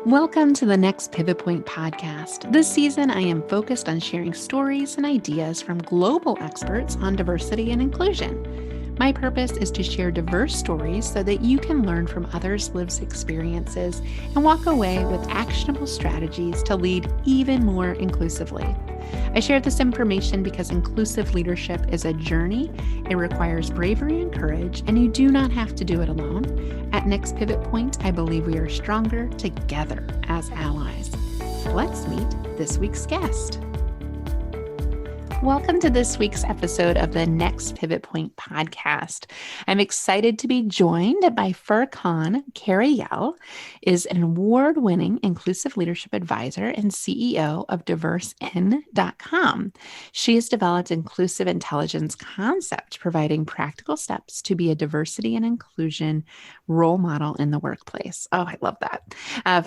Welcome to the Next Pivot Point podcast. This season, I am focused on sharing stories and ideas from global experts on diversity and inclusion. My purpose is to share diverse stories so that you can learn from others' lived experiences and walk away with actionable strategies to lead even more inclusively. I share this information because inclusive leadership is a journey. It requires bravery and courage, and you do not have to do it alone. At Next Pivot Point, I believe we are stronger together as allies. Let's meet this week's guest. Welcome to this week's episode of the Next Pivot Point podcast. I'm excited to be joined by Furkan Karayel, is an award-winning inclusive leadership advisor and CEO of diversen.com. She has developed inclusive intelligence concept, providing practical steps to be a diversity and inclusion role model in the workplace. Oh, I love that.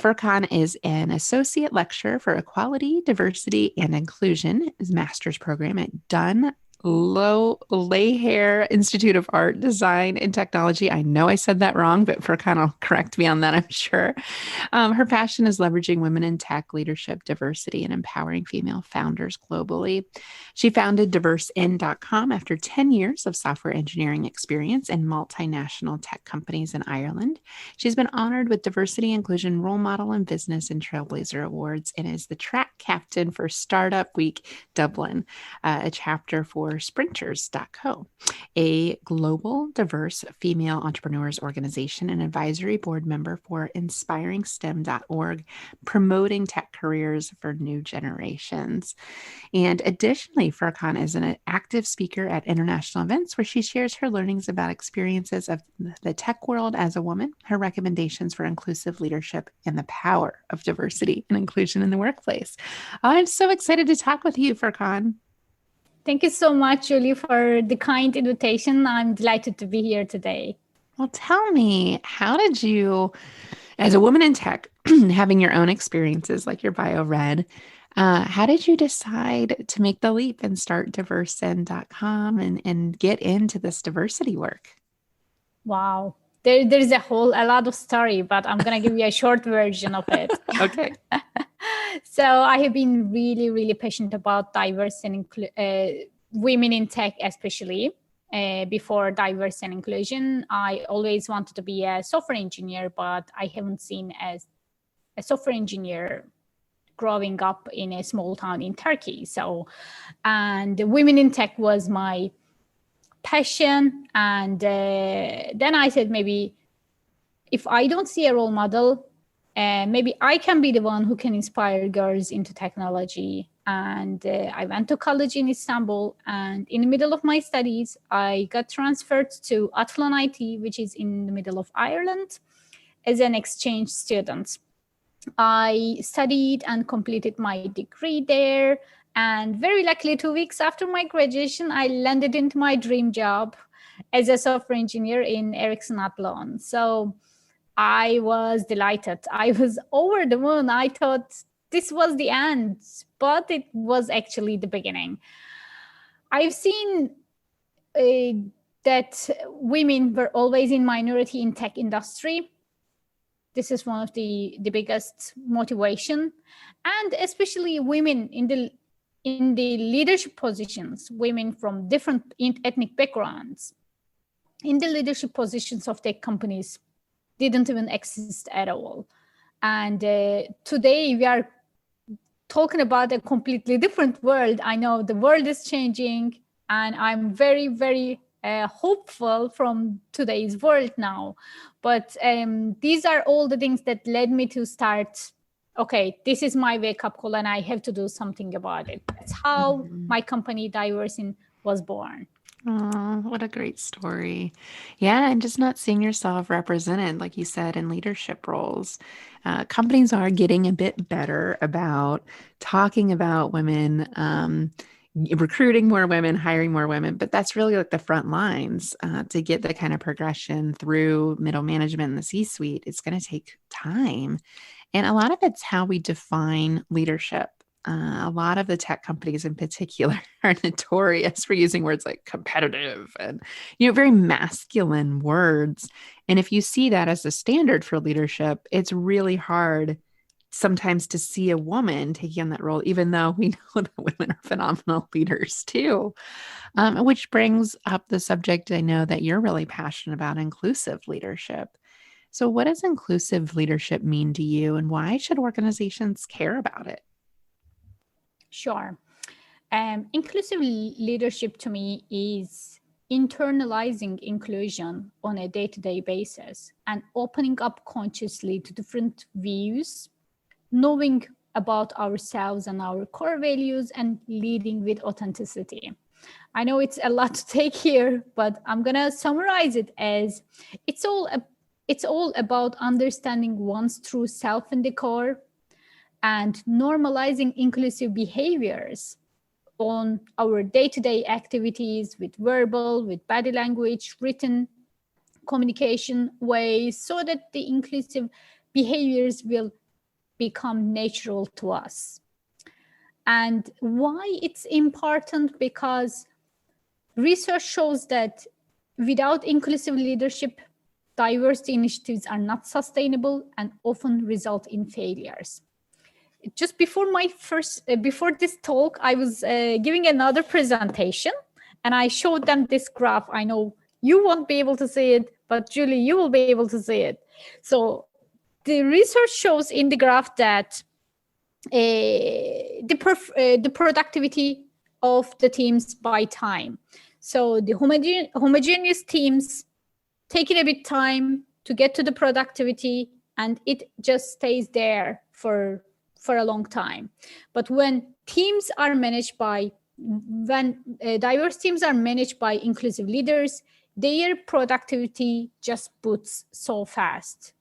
Furkan is an associate lecturer for equality, diversity, and inclusion, his master's program at Dunn Lahair Institute of Art, Design, and Technology. I know I said that wrong, but Furkan will correct me on that, I'm sure. Her passion is leveraging women in tech, leadership, diversity, and empowering female founders globally. She founded diversen.com after 10 years of software engineering experience in multinational tech companies in Ireland. She's been honored with Diversity Inclusion Role Model in Business and Trailblazer Awards and is the track captain for Startup Week Dublin, a chapter for Sprinters.co, a global diverse female entrepreneurs organization and advisory board member for inspiringstem.org, promoting tech careers for new generations. And additionally, Furkan is an active speaker at international events where she shares her learnings about experiences of the tech world as a woman, her recommendations for inclusive leadership, and the power of diversity and inclusion in the workplace. I'm so excited to talk with you, Furkan. Thank you so much, Julie, for the kind invitation. I'm delighted to be here today. Well, tell me, how did you, as a woman in tech, having your own experiences like your bio read, how did you decide to make the leap and start diversen.com and get into this diversity work? Wow. There's a lot of story, but I'm going to give you a short version of it. Okay. So I have been really, really passionate about diverse and women in tech, especially. Before diverse and inclusion, I always wanted to be a software engineer, but I haven't seen as a software engineer growing up in a small town in Turkey. And women in tech was my passion. And then I said, maybe if I don't see a role model, maybe I can be the one who can inspire girls into technology. And I went to college in Istanbul. And in the middle of my studies, I got transferred to Athlon IT, which is in the middle of Ireland, as an exchange student. I studied and completed my degree there. And very luckily, 2 weeks after my graduation, I landed into my dream job as a software engineer in Ericsson Athlon. So I was delighted. I was over the moon. I thought this was the end, but it was actually the beginning. I've seen that women were always in minority in tech industry. This is one of the biggest motivation, and especially women in the leadership positions, women from different ethnic backgrounds in the leadership positions of tech companies didn't even exist at all. And today we are talking about a completely different world. I know the world is changing, and I'm very, very hopeful from today's world now. But these are all the things that led me to start, okay, this is my wake-up call and I have to do something about it. That's how my company Diversen was born. Oh, what a great story. Yeah, and just not seeing yourself represented, like you said, in leadership roles. Companies are getting a bit better about talking about women, recruiting more women, hiring more women, but that's really like the front lines to get the kind of progression through middle management and the C-suite. It's going to take time. And a lot of it's how we define leadership. A lot of the tech companies in particular are notorious for using words like competitive and, very masculine words. And if you see that as a standard for leadership, it's really hard sometimes to see a woman taking on that role, even though we know that women are phenomenal leaders too. Which brings up the subject I know that you're really passionate about, inclusive leadership. So, what does inclusive leadership mean to you, and why should organizations care about it? Sure. Inclusive leadership to me is internalizing inclusion on a day-to-day basis and opening up consciously to different views, knowing about ourselves and our core values, and leading with authenticity. I know it's a lot to take here, but I'm gonna summarize it as it's all it's all about understanding one's true self in the core and normalizing inclusive behaviors on our day-to-day activities with verbal, with body language, written communication ways, so that the inclusive behaviors will become natural to us. And why it's important? Because research shows that without inclusive leadership, diversity initiatives are not sustainable and often result in failures. Just before this talk, I was giving another presentation, and I showed them this graph. I know you won't be able to see it, but Julie, you will be able to see it. So the research shows in the graph that the productivity of the teams by time. So the homogeneous teams take it a bit time to get to the productivity, and it just stays there for a long time. But when diverse teams are managed by inclusive leaders, their productivity just boosts so fast.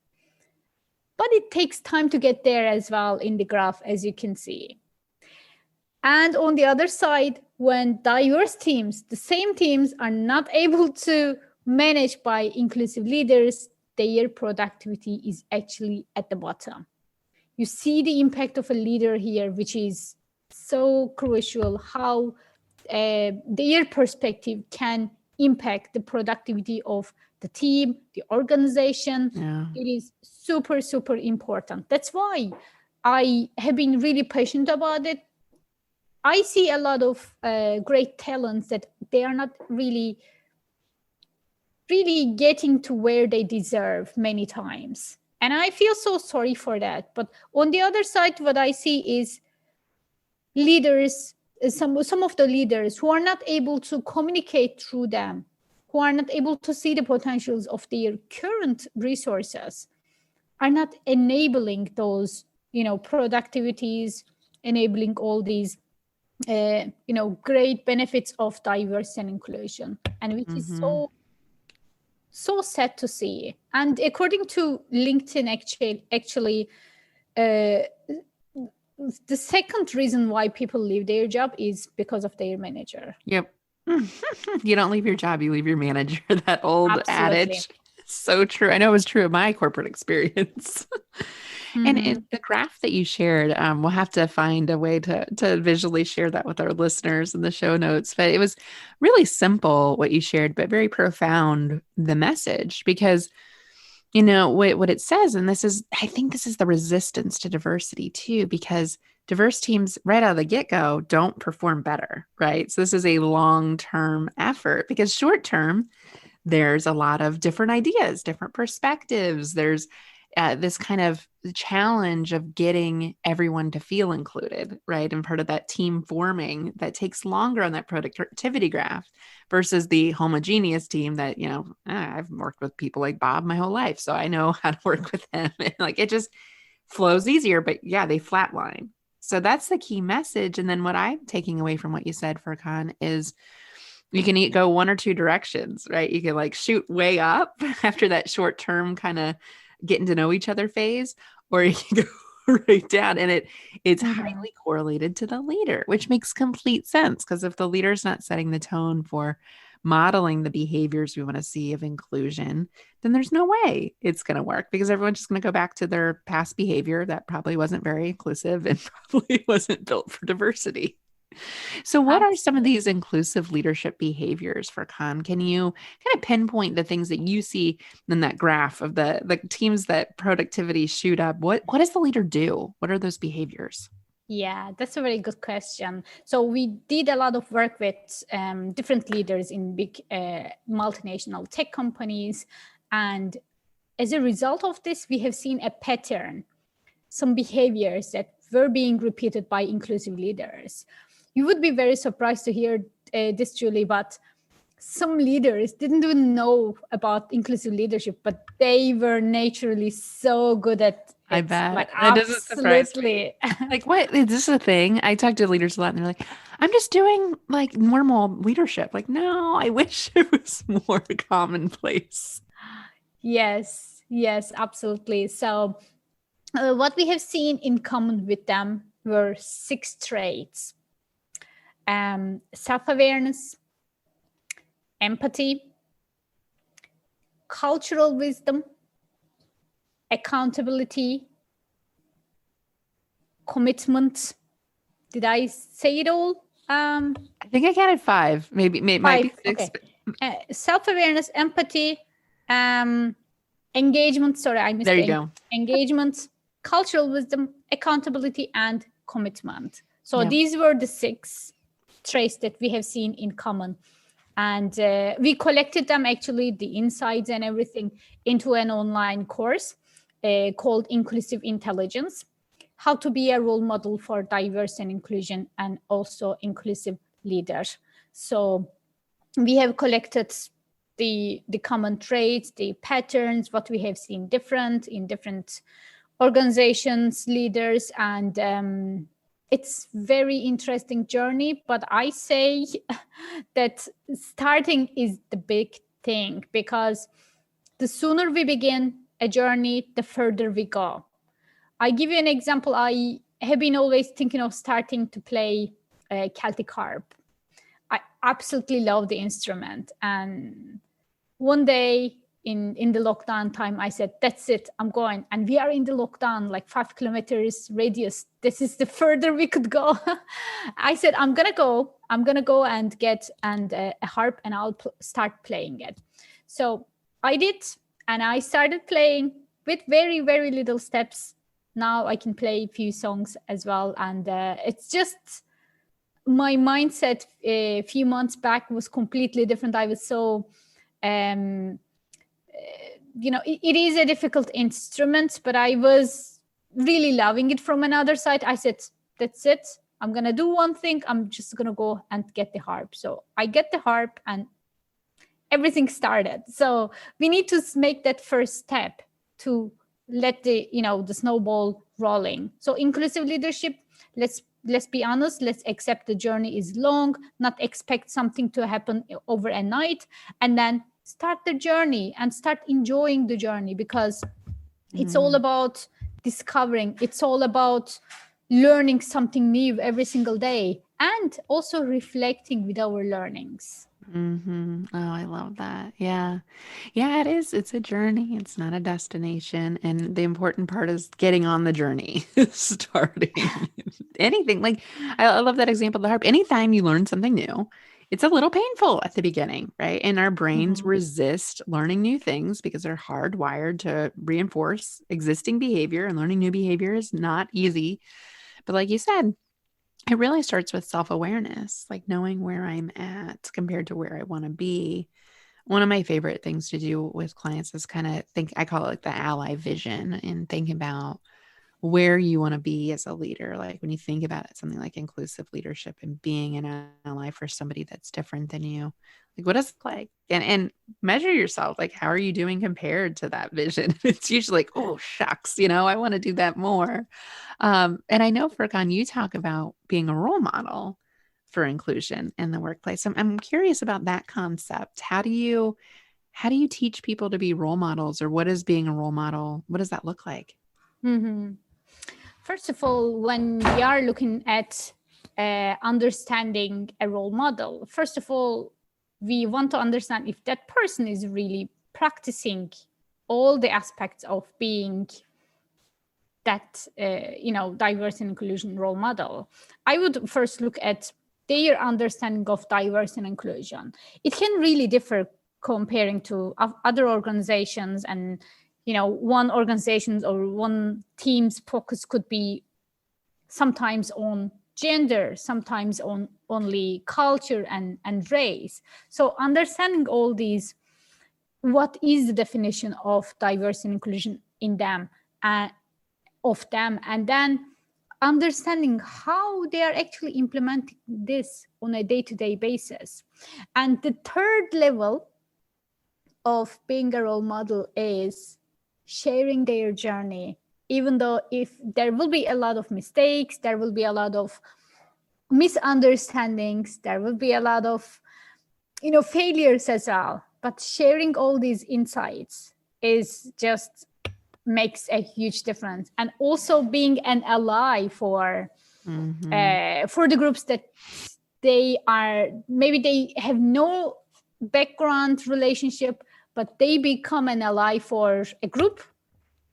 But it takes time to get there as well in the graph, as you can see. And on the other side, when diverse teams, the same teams, are not able to manage by inclusive leaders, their productivity is actually at the bottom. You see the impact of a leader here, which is so crucial, how their perspective can impact the productivity of the team, the organization. Yeah. It is super, super important. That's why I have been really passionate about it. I see a lot of great talents that they are not really getting to where they deserve many times. And I feel so sorry for that. But on the other side, what I see is leaders, some of the leaders who are not able to communicate through them, who are not able to see the potentials of their current resources, are not enabling those, productivities, enabling all these, great benefits of diversity and inclusion, and which is so sad to see. And according to LinkedIn, actually, the second reason why people leave their job is because of their manager. Yep. You don't leave your job, you leave your manager. That old adage. So true. I know it was true of my corporate experience. And the graph that you shared, we'll have to find a way to visually share that with our listeners in the show notes. But it was really simple what you shared, but very profound, the message, because what it says, and I think this is the resistance to diversity too, because diverse teams right out of the get-go don't perform better, right? So this is a long-term effort, because short-term, there's a lot of different ideas, different perspectives. There's this kind of challenge of getting everyone to feel included, right? And part of that team forming that takes longer on that productivity graph versus the homogeneous team that, I've worked with people like Bob my whole life, so I know how to work with them. And it just flows easier, but yeah, they flatline. So that's the key message. And then what I'm taking away from what you said, Furkan, is you can go one or two directions, right? You can shoot way up after that short term kind of getting to know each other phase, or you can go right down, and it's highly correlated to the leader, which makes complete sense, because if the leader's not setting the tone for modeling the behaviors we want to see of inclusion, then there's no way it's going to work, because everyone's just going to go back to their past behavior that probably wasn't very inclusive and probably wasn't built for diversity. So what are some of Absolutely. these inclusive leadership behaviors for Khan? Can you kind of pinpoint the things that you see in that graph of the teams that productivity shoot up? What does the leader do? What are those behaviors? Yeah, that's a very good question. So we did a lot of work with different leaders in big multinational tech companies. And as a result of this, we have seen a pattern, some behaviors that were being repeated by inclusive leaders. You would be very surprised to hear this, Julie, but some leaders didn't even know about inclusive leadership, but they were naturally so good at I it. Like, bet. That doesn't surprise me. absolutely. Like, what is this a thing? I talk to leaders a lot and they're like, I'm just doing like normal leadership. Like, no, I wish it was more commonplace. Yes, yes, absolutely. So, what we have seen in common with them were 6 traits: self awareness, empathy, cultural wisdom, accountability, commitment. Did I say it all? I think I counted five, maybe, might Five. be six, Okay. but Self awareness, empathy, engagement. Sorry, I missed there you the go. engagement, cultural wisdom, accountability, and commitment. So Yeah. these were the 6 traits that we have seen in common. And we collected them, actually, the insights and everything, into an online course called Inclusive Intelligence: How to be a Role Model for Diverse and Inclusion, and also Inclusive Leader. So we have collected the common traits, the patterns, what we have seen different in different organizations, leaders, and it's very interesting journey. But I say that starting is the big thing, because the sooner we begin a journey, the further we go. I give you an example. I have been always thinking of starting to play Celtic harp. I absolutely love the instrument. And one day in the lockdown time, I said, that's it, I'm going. And we are in the lockdown, like 5 kilometers radius. This is the further we could go. I said, I'm going to go and get a harp, and I'll start playing it. So I did, and I started playing with very, very little steps. Now I can play a few songs as well. And it's just, my mindset a few months back was completely different. I was so, it is a difficult instrument, but I was really loving it from another side. I said, that's it. I'm going to do one thing. I'm just going to go and get the harp. So I get the harp and everything started. So we need to make that first step to let the snowball rolling. So inclusive leadership, let's be honest, let's accept the journey is long, not expect something to happen over a night, and then start the journey and start enjoying the journey, because it's all about discovering, it's all about learning something new every single day, and also reflecting with our learnings. Mm-hmm. Oh, I love that. Yeah. Yeah, it is. It's a journey. It's not a destination. And the important part is getting on the journey, starting anything. Like, I love that example of the harp. Anytime you learn something new, it's a little painful at the beginning, right? And our brains Mhm. resist learning new things because they're hardwired to reinforce existing behavior, and learning new behavior is not easy. But like you said, it really starts with self-awareness, like knowing where I'm at compared to where I want to be. One of my favorite things to do with clients is kind of think, I call it like the ally vision, and think about where you want to be as a leader. Like when you think about it, something like inclusive leadership and being an ally for somebody that's different than you, like what does it look like? And measure yourself. Like, how are you doing compared to that vision? It's usually like, oh, shucks, I want to do that more. And I know, Furkan, you talk about being a role model for inclusion in the workplace. I'm curious about that concept. How do you teach people to be role models, or what is being a role model? What does that look like? Mhm. First of all, when we are looking at understanding a role model, first of all, we want to understand if that person is really practicing all the aspects of being that diverse and inclusion role model. I would first look at their understanding of diversity and inclusion. It can really differ comparing to other organizations, and one organization's or one team's focus could be sometimes on gender, sometimes on only culture and race. So understanding all these, what is the definition of diversity and inclusion in them, and then understanding how they are actually implementing this on a day-to-day basis. And the third level of being a role model is sharing their journey, even though if there will be a lot of mistakes, there will be a lot of misunderstandings, there will be a lot of failures as well, but sharing all these insights is just makes a huge difference. And also being an ally for the groups that they have no background relationship, but they become an ally for a group.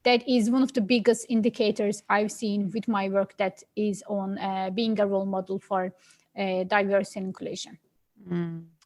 That is one of the biggest indicators I've seen with my work that is on being a role model for diversity and inclusion.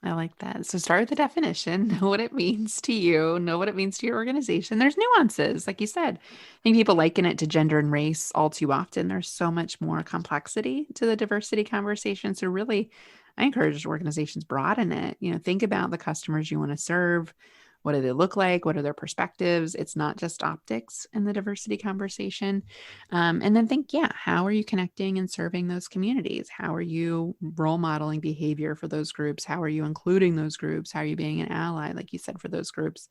I like that. So start with the definition, know what it means to you, know what it means to your organization. There's nuances, like you said. I think people liken it to gender and race all too often. There's so much more complexity to the diversity conversation. So really, I encourage organizations broaden it. Think about the customers you want to serve. What do they look like? What are their perspectives? It's not just optics in the diversity conversation. And then think, how are you connecting and serving those communities? How are you role modeling behavior for those groups? How are you including those groups? How are you being an ally, like you said, for those groups?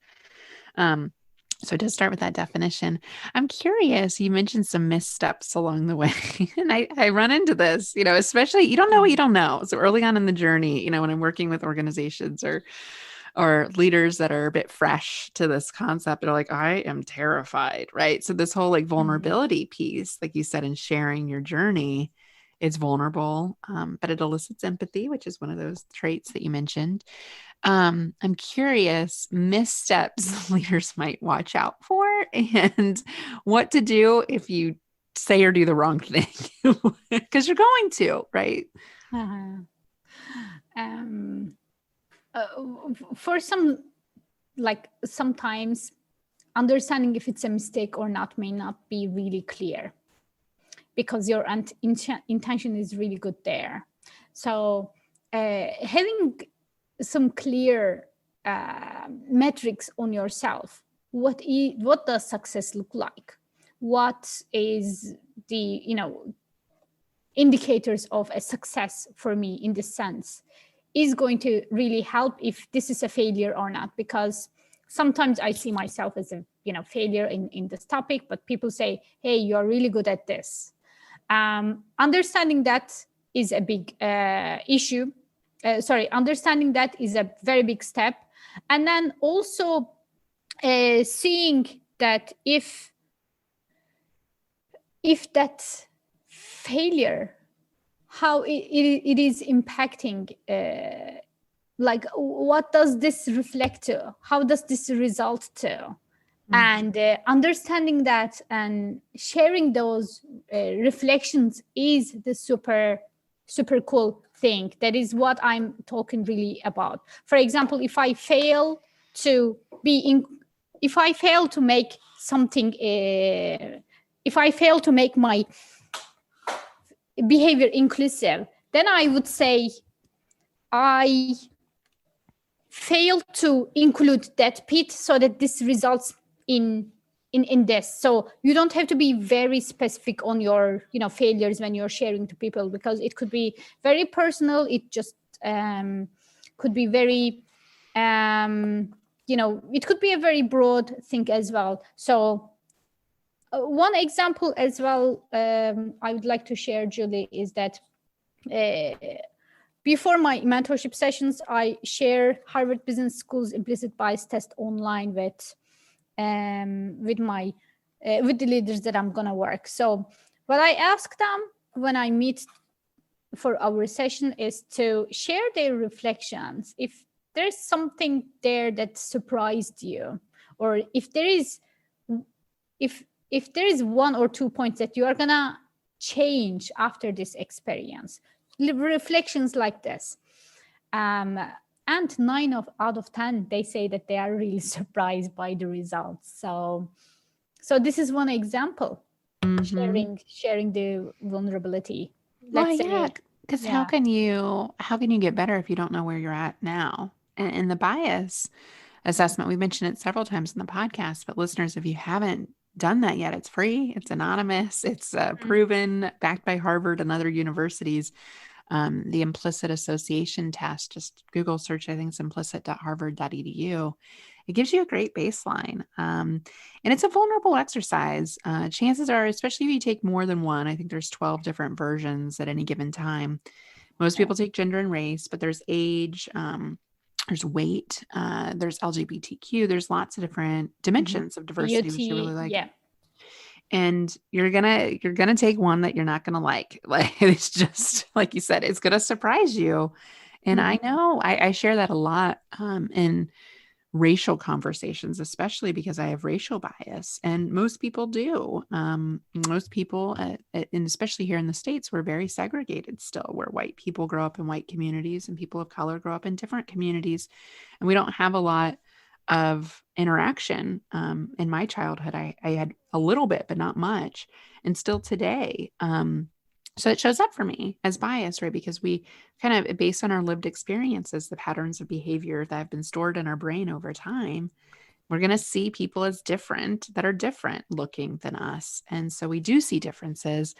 So to start with that definition, I'm curious, you mentioned some missteps along the way. And I run into this, especially you don't know what you don't know. So early on in the journey, when I'm working with organizations or leaders that are a bit fresh to this concept, they're like, I am terrified, right? So this whole vulnerability piece, like you said, in sharing your journey, it's vulnerable, but it elicits empathy, which is one of those traits that you mentioned. I'm curious, missteps leaders might watch out for, and what to do if you say or do the wrong thing, because you're going to, right? For sometimes understanding if it's a mistake or not may not be really clear, because your intention is really good there. So having some clear metrics on yourself. What does success look like? What is the indicators of a success for me in this sense is going to really help if this is a failure or not, because sometimes I see myself as a failure in this topic, but people say, hey, you're really good at this. Understanding that is a big issue. Understanding that is a very big step. And then also seeing that if that failure, how it is impacting, what does this reflect to? How does this result to? And understanding that and sharing those reflections is the super cool thing. That is what I'm talking really about. For example, if I fail to make something, if I fail to make my behavior inclusive, then I would say I failed to include that pit so that this results in this. So you don't have to be very specific on your failures when you're sharing to people, because it could be very personal. It just could be very it could be a very broad thing as well. So one example as well I would like to share, Julie, is that before my mentorship sessions, I share Harvard Business School's implicit bias test online with the leaders that I'm gonna work. So what I ask them when I meet for our session is to share their reflections. If there's something there that surprised you, or if there is one or 2 points that you are gonna change after this experience, reflections like this. Um, and out of 10, they say that they are really surprised by the results. So this is one example, Mm-hmm. sharing the vulnerability. Well, Let's yeah, say, because yeah. how can you get better if you don't know where you're at now? And the bias assessment, we mentioned it several times in the podcast, but listeners, if you haven't done that yet, it's free, it's anonymous, it's proven, backed by Harvard and other universities. The implicit association test, just Google search, I think it's implicit.harvard.edu. It gives you a great baseline. And it's a vulnerable exercise. Chances are, especially if you take more than one, I think there's 12 different versions at any given time. Most people take gender and race, but there's age, there's weight, there's LGBTQ, there's lots of different dimensions of diversity, which I really like. Yeah. And you're gonna take one that you're not gonna like. Like it's just like you said, it's gonna surprise you. And I know I share that a lot in racial conversations, especially because I have racial bias, and most people do. Most people, and especially here in the States, we're very segregated still, where white people grow up in white communities and people of color grow up in different communities, and we don't have a lot of interaction. In my childhood, I had a little bit, but not much, and still today. So it shows up for me as bias, right? Because we kind of, based on our lived experiences, the patterns of behavior that have been stored in our brain over time, we're going to see people as different that are different looking than us. And so we do see differences,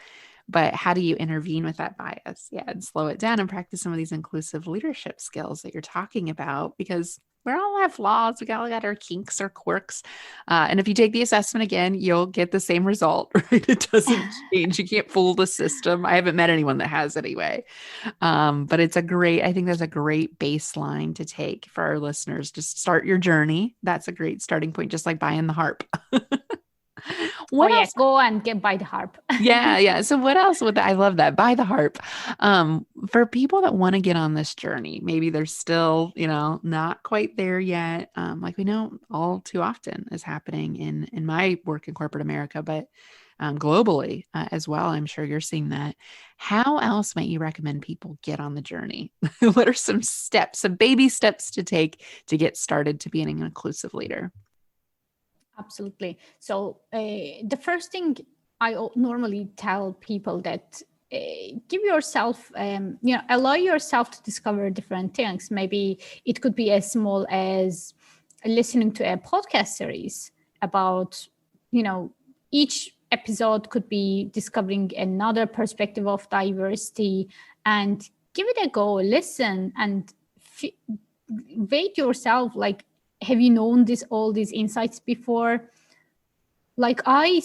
but how do you intervene with that bias? Yeah, and slow it down and practice some of these inclusive leadership skills that you're talking about, because we all have flaws. We all got our kinks or quirks. And if you take the assessment again, you'll get the same result, right? It doesn't change. You can't fool the system. I haven't met anyone that has anyway. But I think that's a great baseline to take for our listeners. Just start your journey. That's a great starting point, just like buying the harp. What else? Go and get by the harp. Yeah, yeah. So what else would I love that. Buy the harp. For people that want to get on this journey, maybe they're still, not quite there yet. Like we know all too often is happening in my work in corporate America, but globally as well. I'm sure you're seeing that. How else might you recommend people get on the journey? What are some steps, some baby steps to take to get started to being an inclusive leader? Absolutely. So the first thing I normally tell people that give yourself, allow yourself to discover different things. Maybe it could be as small as listening to a podcast series about, each episode could be discovering another perspective of diversity, and give it a go. Listen and rate yourself. Like, have you known all these insights before? Like I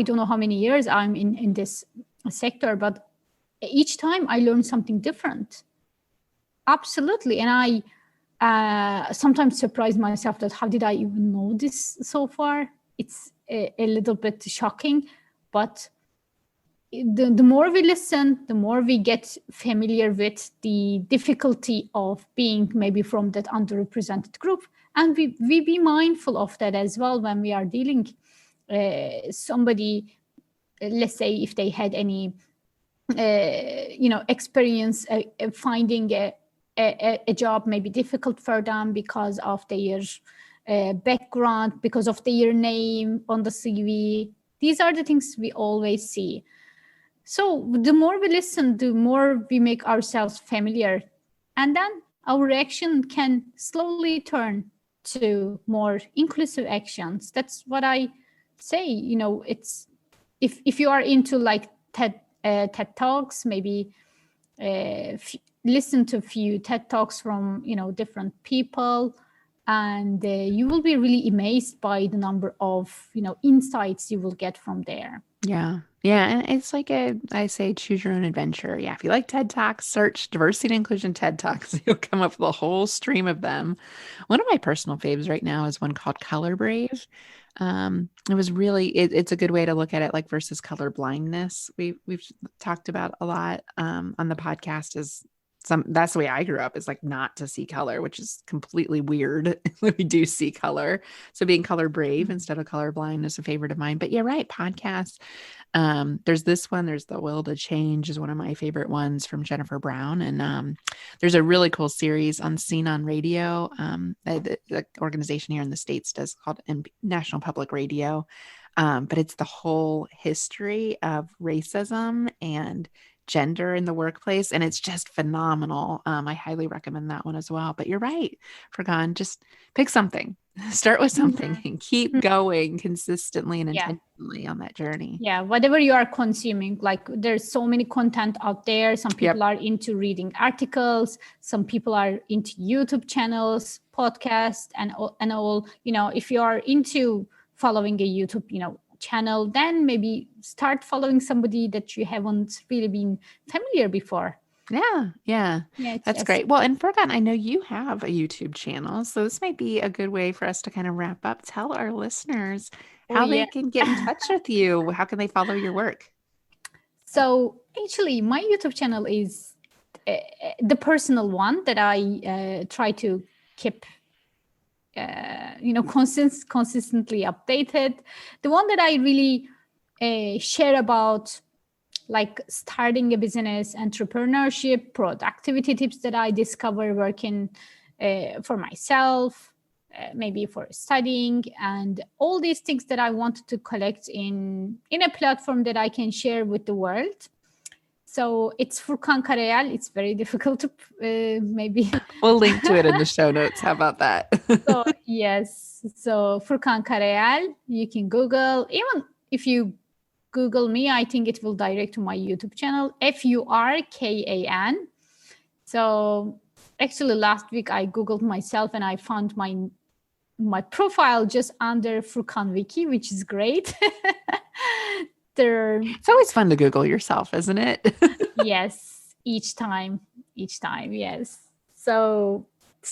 don't know how many years I'm in this sector, but each time I learn something different. Absolutely. And I sometimes surprise myself that how did I even know this so far? It's a little bit shocking, but the more we listen, the more we get familiar with the difficulty of being maybe from that underrepresented group. And we be mindful of that as well when we are dealing somebody, let's say if they had any, experience finding a job may be difficult for them because of their background, because of their name on the CV. These are the things we always see. So the more we listen, the more we make ourselves familiar, and then our action can slowly turn to more inclusive actions. That's what I say. It's if you are into like TED Talks, maybe listen to a few TED Talks from different people, and you will be really amazed by the number of insights you will get from there. Yeah. Yeah. And it's like I say, choose your own adventure. Yeah. If you like TED Talks, search diversity and inclusion TED Talks. You'll come up with a whole stream of them. One of my personal faves right now is one called Color Brave. It was really, it's a good way to look at it, like versus color blindness. We've talked about a lot on the podcast is that's the way I grew up, is like not to see color, which is completely weird. We do see color. So being color brave instead of colorblind is a favorite of mine. But you're right, podcasts. There's this one, there's The Will to Change is one of my favorite ones from Jennifer Brown. And there's a really cool series on Seen on Radio. The organization here in the States does, called National Public Radio. But it's the whole history of racism and gender in the workplace. And it's just phenomenal. I highly recommend that one as well. But you're right, Furkan, just pick something, start with something and keep going consistently and intentionally on that journey. Yeah. Whatever you are consuming, like there's so many content out there. Some people are into reading articles. Some people are into YouTube channels, podcasts, and all, if you are into following a YouTube, channel, then maybe start following somebody that you haven't really been familiar before. Yeah, that's great. Well, and Furkan, I know you have a YouTube channel, so this might be a good way for us to kind of wrap up. Tell our listeners how they can get in touch with you. How can they follow your work? So actually, my YouTube channel is the personal one that I try to keep consistently updated. The one that I really share about, like starting a business, entrepreneurship, productivity tips that I discover working for myself, maybe for studying, and all these things that I wanted to collect in a platform that I can share with the world. So it's Furkan Karayel. It's very difficult to maybe. We'll link to it in the show notes. How about that? So yes. So Furkan Karayel, you can Google. Even if you Google me, I think it will direct to my YouTube channel, Furkan. So actually last week I Googled myself and I found my profile just under Furkan Wiki, which is great. It's always fun to Google yourself, isn't it? Yes, each time, yes. So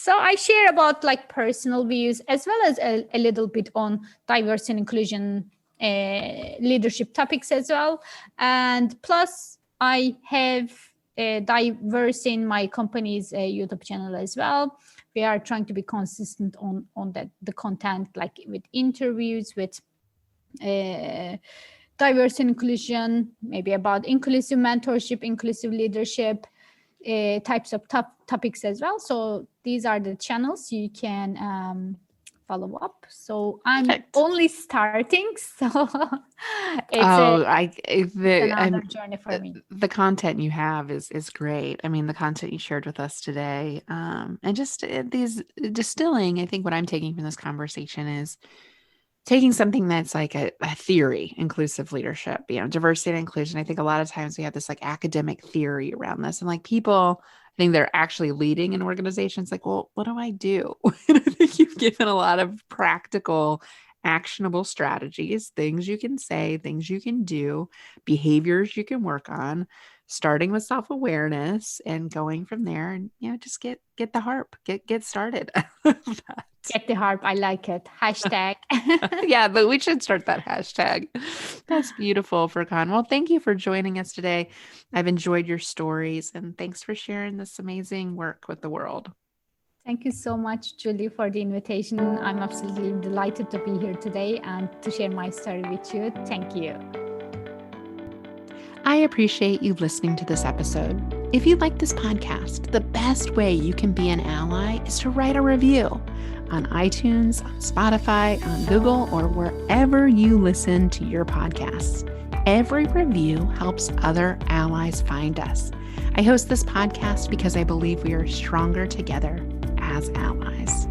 I share about like personal views as well as a little bit on diversity and inclusion, leadership topics as well. And plus I have diverse in my company's YouTube channel as well. We are trying to be consistent on the content, like with interviews, with diversity and inclusion, maybe about inclusive mentorship, inclusive leadership, types of topics as well. So these are the channels you can follow up. So I'm only starting, so it's another journey for me. The content you have is great. I mean, the content you shared with us today, and just these distilling. I think what I'm taking from this conversation is taking something that's like a theory, inclusive leadership, diversity and inclusion. I think a lot of times we have this like academic theory around this, and like people, I think they're actually leading in organizations like, well, what do I do? And I think you've given a lot of practical, actionable strategies, things you can say, things you can do, behaviors you can work on, starting with self-awareness and going from there, and just get the harp, get started. Get the harp. I like it. Hashtag. Yeah, but we should start that hashtag. That's beautiful, Furkan. Well, thank you for joining us today. I've enjoyed your stories, and thanks for sharing this amazing work with the world. Thank you so much, Julie, for the invitation. I'm absolutely delighted to be here today and to share my story with you. Thank you. I appreciate you listening to this episode. If you like this podcast, the best way you can be an ally is to write a review on iTunes, on Spotify, on Google, or wherever you listen to your podcasts. Every review helps other allies find us. I host this podcast because I believe we are stronger together as allies.